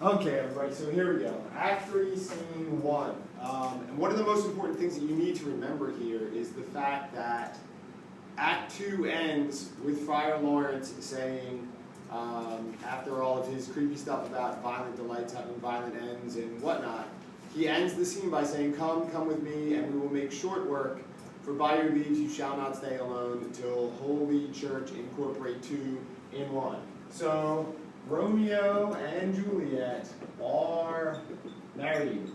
Okay, everybody, so here we go. Act 3, Scene 1. And one of the most important things that you need to remember here is the fact that Act 2 ends with Friar Lawrence saying, after all of his creepy stuff about violent delights having violent ends and whatnot, he ends the scene by saying, come with me, and we will make short work, for by your leaves you shall not stay alone until Holy Church incorporate two in one. So, Romeo and Juliet are married.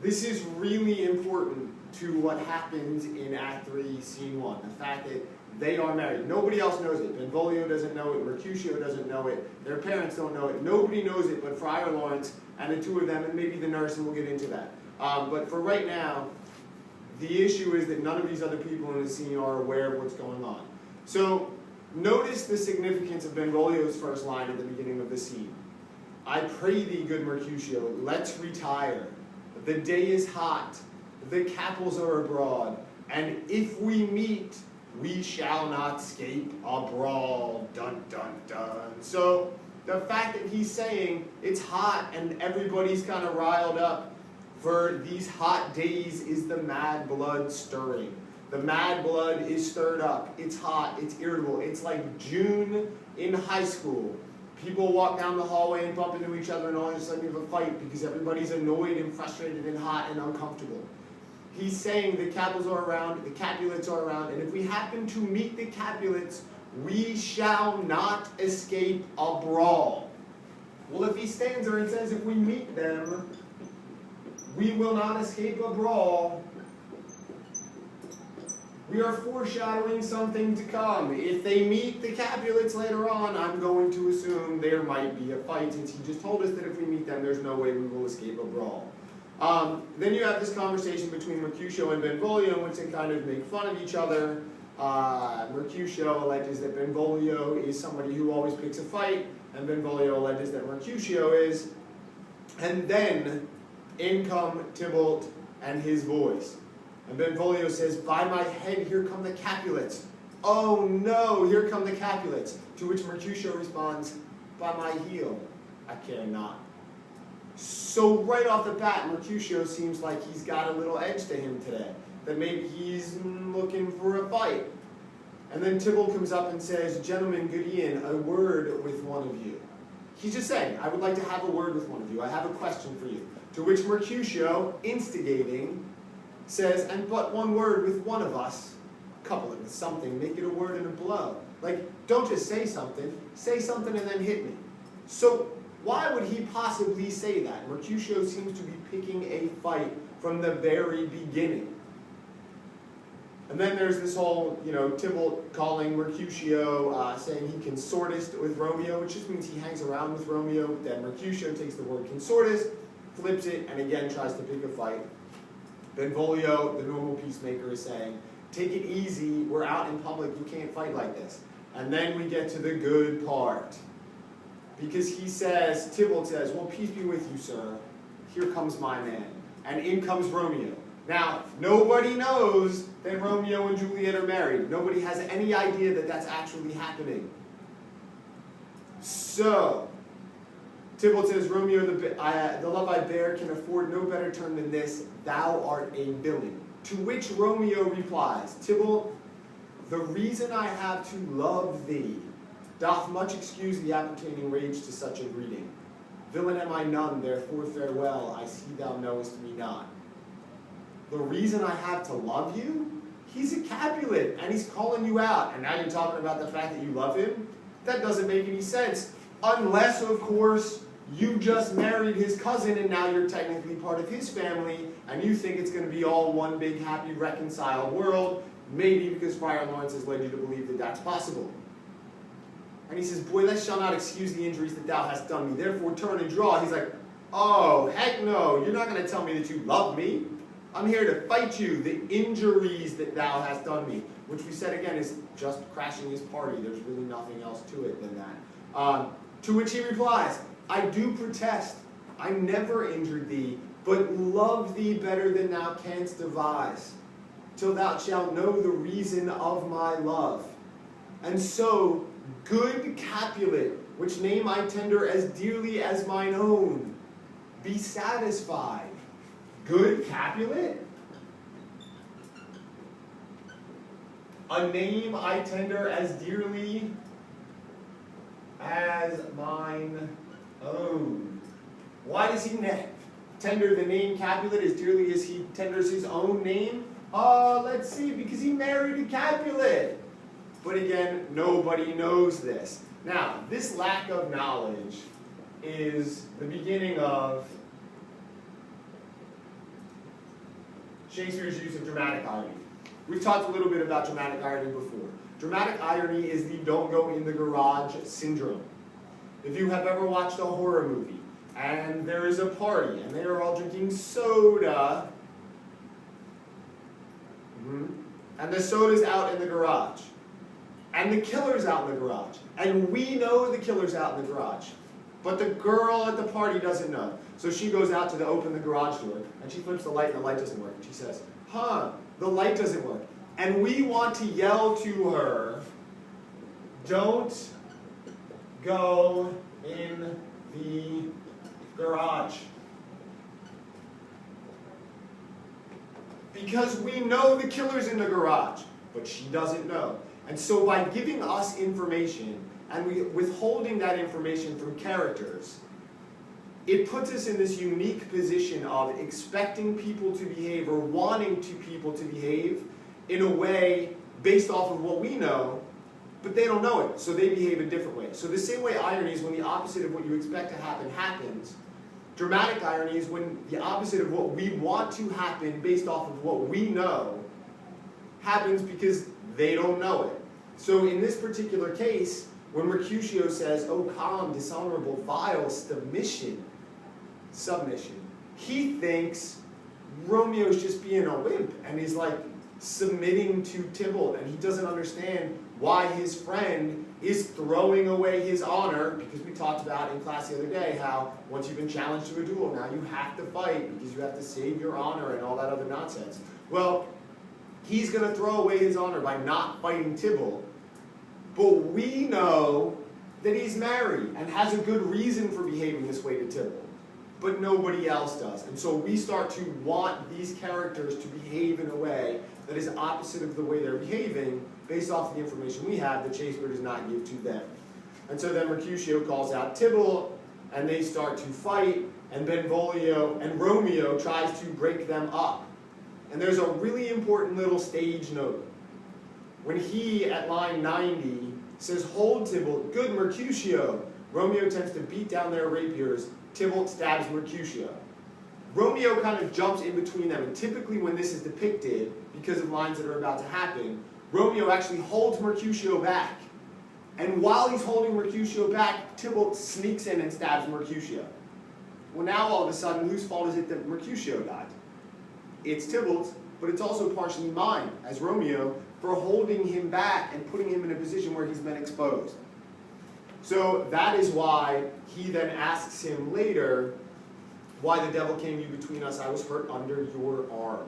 This is really important to what happens in Act 3, Scene 1. The fact that they are married. Nobody else knows it. Benvolio doesn't know it. Mercutio doesn't know it. Their parents don't know it. Nobody knows it but Friar Lawrence and the two of them, and maybe the nurse, and we'll get into that. But for right now, the issue is that none of these other people in the scene are aware of what's going on. So, notice the significance of Benvolio's first line at the beginning of the scene. I pray thee, good Mercutio, let's retire. The day is hot, the capels are abroad, and if we meet, we shall not scape a brawl. Dun, dun, dun. So, the fact that he's saying it's hot and everybody's kind of riled up for these hot days is the mad blood stirring. The mad blood is stirred up. It's hot, it's irritable. It's like June in high school. People walk down the hallway and bump into each other and all of a sudden you have a fight because everybody's annoyed and frustrated and hot and uncomfortable. He's saying the Capulets are around, the Capulets are around, and if we happen to meet the Capulets, we shall not escape a brawl. Well, if he stands there and says if we meet them, we will not escape a brawl, we are foreshadowing something to come. If they meet the Capulets later on, I'm going to assume there might be a fight, since he just told us that if we meet them, there's no way we will escape a brawl. Then you have this conversation between Mercutio and Benvolio in which they kind of make fun of each other. Mercutio alleges that Benvolio is somebody who always picks a fight, and Benvolio alleges that Mercutio is. And then in come Tybalt and his boys. And Benvolio says, by my head, here come the Capulets. Oh no, here come the Capulets. To which Mercutio responds, by my heel, I care not. So right off the bat, Mercutio seems like he's got a little edge to him today. That maybe he's looking for a fight. And then Tybalt comes up and says, gentlemen, good e'en, a word with one of you. He's just saying, I would like to have a word with one of you. I have a question for you. To which Mercutio, instigating, says, and but one word with one of us, couple it with something, make it a word and a blow. Like, don't just say something and then hit me. So, why would he possibly say that? Mercutio seems to be picking a fight from the very beginning. And then there's this whole, Tybalt calling Mercutio, saying he consortist with Romeo, which just means he hangs around with Romeo. Then Mercutio takes the word consortist, flips it, and again tries to pick a fight. Benvolio, the normal peacemaker, is saying, take it easy, we're out in public, you can't fight like this. And then we get to the good part. Because he says, Tybalt says, well, peace be with you, sir. Here comes my man. And in comes Romeo. Now, nobody knows that Romeo and Juliet are married. Nobody has any idea that that's actually happening. So, Tybalt says, Romeo, the love I bear can afford no better term than this, thou art a villain. To which Romeo replies, Tybalt, the reason I have to love thee doth much excuse the appertaining rage to such a greeting. Villain am I none, therefore farewell, I see thou knowest me not. The reason I have to love you? He's a Capulet, and he's calling you out, and now you're talking about the fact that you love him? That doesn't make any sense. Unless, of course, you just married his cousin, and now you're technically part of his family, and you think it's going to be all one big, happy, reconciled world, maybe because Friar Lawrence has led you to believe that that's possible. And he says, boy, that shall not excuse the injuries that thou hast done me. Therefore turn and draw. He's like, oh, heck no. You're not going to tell me that you love me. I'm here to fight you, the injuries that thou hast done me. Which we said again is just crashing his party. There's really nothing else to it than that. To which he replies, I do protest. I never injured thee, but love thee better than thou canst devise, till thou shalt know the reason of my love. And so, good Capulet, which name I tender as dearly as mine own, be satisfied. Good Capulet? A name I tender as dearly as mine own. Why does he tender the name Capulet as dearly as he tenders his own name? Let's see, because he married a Capulet. But again, nobody knows this. Now, this lack of knowledge is the beginning of Shakespeare's use of dramatic irony. We've talked a little bit about dramatic irony before. Dramatic irony is the don't go in the garage syndrome. If you have ever watched a horror movie, and there is a party, and they are all drinking soda, and the soda's out in the garage, and the killer's out in the garage, and we know the killer's out in the garage, but the girl at the party doesn't know. So she goes out to open the garage door, and she flips the light, and the light doesn't work, and she says, the light doesn't work. And we want to yell to her, don't go in the garage. Because we know the killer's in the garage, but she doesn't know. And so by giving us information, and withholding that information from characters, it puts us in this unique position of expecting people to behave, or wanting people to behave in a way based off of what we know, but they don't know it, so they behave a different way. So the same way irony is when the opposite of what you expect to happen happens, dramatic irony is when the opposite of what we want to happen based off of what we know happens because they don't know it. So in this particular case, when Mercutio says, "O calm, dishonorable, vile submission," he thinks Romeo's just being a wimp, and he's like submitting to Tybalt, and he doesn't understand why his friend is throwing away his honor, because we talked about in class the other day how once you've been challenged to a duel, now you have to fight because you have to save your honor and all that other nonsense. Well, he's going to throw away his honor by not fighting Tybalt, but we know that he's married and has a good reason for behaving this way to Tybalt, but nobody else does. And so we start to want these characters to behave in a way that is opposite of the way they're behaving based off the information we have that Shakespeare does not give to them. And so then Mercutio calls out Tybalt, and they start to fight, and Benvolio and Romeo tries to break them up. And there's a really important little stage note. When he, at line 90, says, "Hold, Tybalt, good Mercutio," Romeo tends to beat down their rapiers. Tybalt stabs Mercutio. Romeo kind of jumps in between them, and typically when this is depicted, because of lines that are about to happen, Romeo actually holds Mercutio back. And while he's holding Mercutio back, Tybalt sneaks in and stabs Mercutio. Well, now all of a sudden, whose fault is it that Mercutio died? It's Tybalt's, but it's also partially mine, as Romeo, for holding him back and putting him in a position where he's been exposed. So that is why he then asks him later, "Why the devil came you between us? I was hurt under your arm."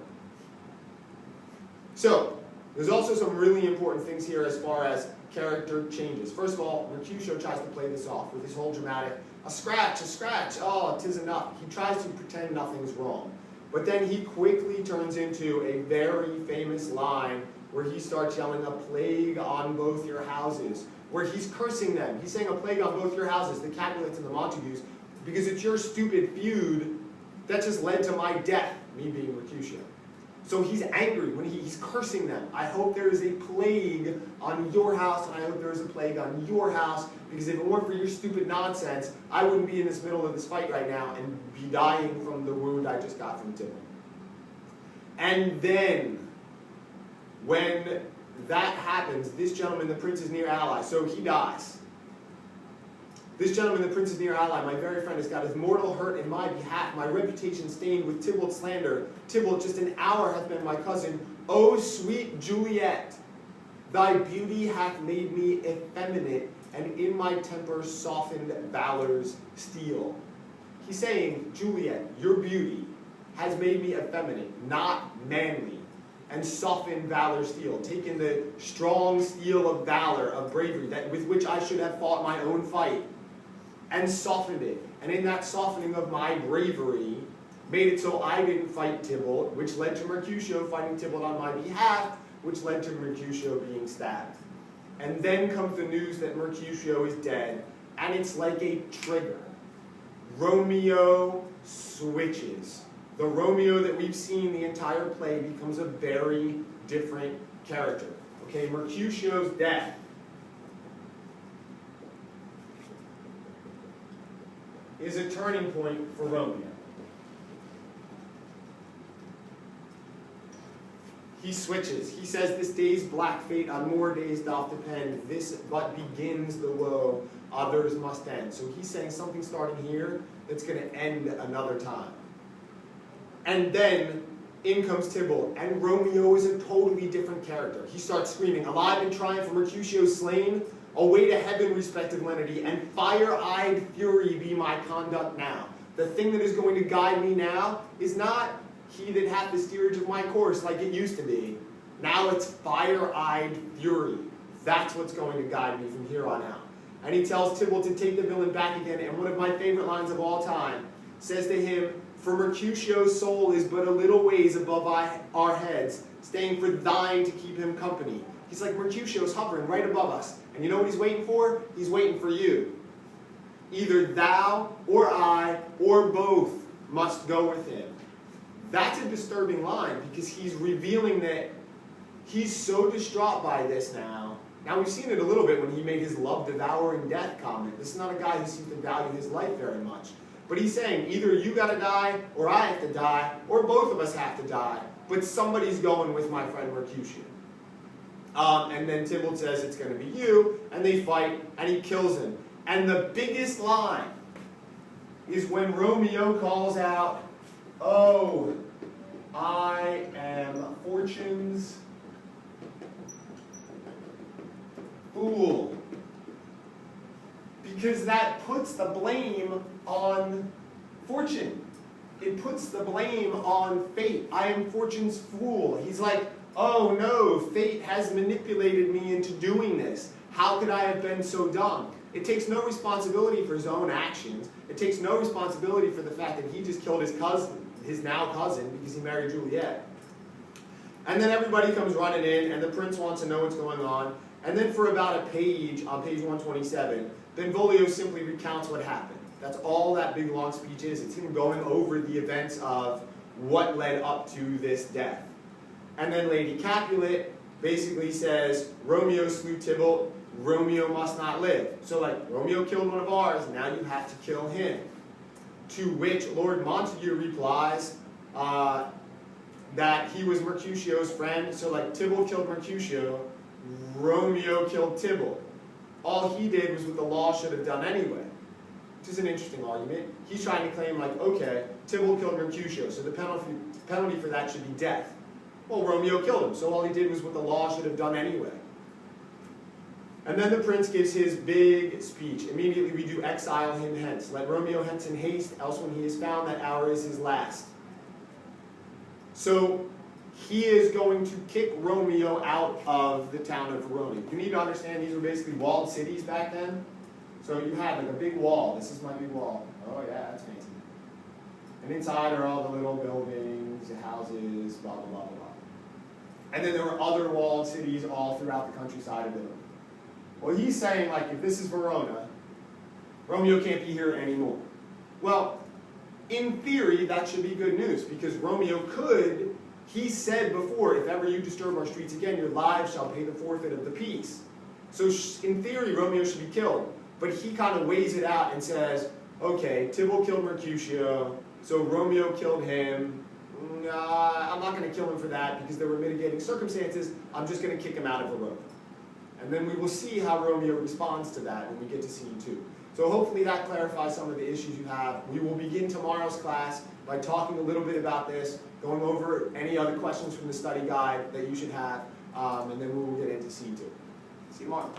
So, there's also some really important things here as far as character changes. First of all, Mercutio tries to play this off with his whole dramatic, a scratch, oh, 'tis enough. He tries to pretend nothing's wrong. But then he quickly turns into a very famous line where he starts yelling, "A plague on both your houses," where he's cursing them. He's saying, "A plague on both your houses," the Capulets and the Montagues, because it's your stupid feud that just led to my death, me being Mercutio. So he's angry when he's cursing them. "I hope there is a plague on your house, and I hope there is a plague on your house, because if it weren't for your stupid nonsense, I wouldn't be in this middle of this fight right now and be dying from the wound I just got from Tybalt." And then, when that happens, this gentleman, the prince's near ally, so he dies. "This gentleman, the prince's near ally, my very friend, has got his mortal hurt in my behalf, my reputation stained with Tybalt's slander. Tybalt just an hour hath been my cousin. O sweet Juliet, thy beauty hath made me effeminate, and in my temper softened valor's steel." He's saying, Juliet, your beauty has made me effeminate, not manly. and soften valor's steel, taken the strong steel of valor, of bravery, that with which I should have fought my own fight, and softened it. And in that softening of my bravery, made it so I didn't fight Tybalt, which led to Mercutio fighting Tybalt on my behalf, which led to Mercutio being stabbed. And then comes the news that Mercutio is dead, and it's like a trigger. Romeo switches. The Romeo that we've seen the entire play becomes a very different character. Okay, Mercutio's death is a turning point for Romeo. He switches. He says, this day's black fate on more days doth depend. This but begins the woe, others must end. So he's saying something starting here that's going to end another time. And then in comes Tybalt, and Romeo is a totally different character. He starts screaming, alive in triumph for Mercutio slain, away to heaven respected lenity, and fire-eyed fury be my conduct now. The thing that is going to guide me now is not he that hath the steerage of my course like it used to be. Now it's fire-eyed fury. That's what's going to guide me from here on out. And he tells Tybalt to take the villain back again, and one of my favorite lines of all time says to him, for Mercutio's soul is but a little ways above our heads, staying for thine to keep him company. He's like, Mercutio's hovering right above us. And you know what he's waiting for? He's waiting for you. Either thou or I or both must go with him. That's a disturbing line because he's revealing that he's so distraught by this now. Now we've seen it a little bit when he made his love devouring death comment. This is not a guy who seems to value his life very much. But he's saying either you gotta die or I have to die or both of us have to die. But somebody's going with my friend Mercutio. And then Tybalt says it's going to be you, and they fight, and he kills him. And the biggest line is when Romeo calls out, oh, I am fortune's fool. Because that puts the blame on fortune. It puts the blame on fate. I am fortune's fool. He's like, oh no, fate has manipulated me into doing this. How could I have been so dumb? It takes no responsibility for his own actions. It takes no responsibility for the fact that he just killed his cousin, his now cousin, because he married Juliet. And then everybody comes running in, and the prince wants to know what's going on. And then for about a page, on page 127, Benvolio simply recounts what happened. That's all that big long speech is. It's him going over the events of what led up to this death. And then Lady Capulet basically says, Romeo slew Tybalt, Romeo must not live. So like, Romeo killed one of ours, now you have to kill him. To which Lord Montague replies that he was Mercutio's friend, so like Tybalt killed Mercutio, Romeo killed Tybalt. All he did was what the law should have done anyway. Which is an interesting argument. He's trying to claim like, okay, Tybalt killed Mercutio, so the penalty for that should be death. Well, Romeo killed him, so all he did was what the law should have done anyway. And then the prince gives his big speech. Immediately we do exile him hence. Let Romeo hence in haste, else when he is found, that hour is his last. So he is going to kick Romeo out of the town of Verona. You need to understand these were basically walled cities back then. So you had like a big wall. This is my big wall. Oh yeah, that's fancy. And inside are all the little buildings, the houses, blah, blah, blah, blah, blah. And then there were other walled cities all throughout the countryside of Italy. Well, he's saying, like, if this is Verona, Romeo can't be here anymore. Well, in theory, that should be good news, because Romeo could, he said before, if ever you disturb our streets again, your lives shall pay the forfeit of the peace. So in theory, Romeo should be killed. But he kind of weighs it out and says, okay, Tybalt killed Mercutio, so Romeo killed him. I'm not going to kill him for that because there were mitigating circumstances. I'm just going to kick him out of Verona. And then we will see how Romeo responds to that when we get to scene 2. So hopefully that clarifies some of the issues you have. We will begin tomorrow's class by talking a little bit about this, going over any other questions from the study guide that you should have, and then we will get into scene 2. See you tomorrow.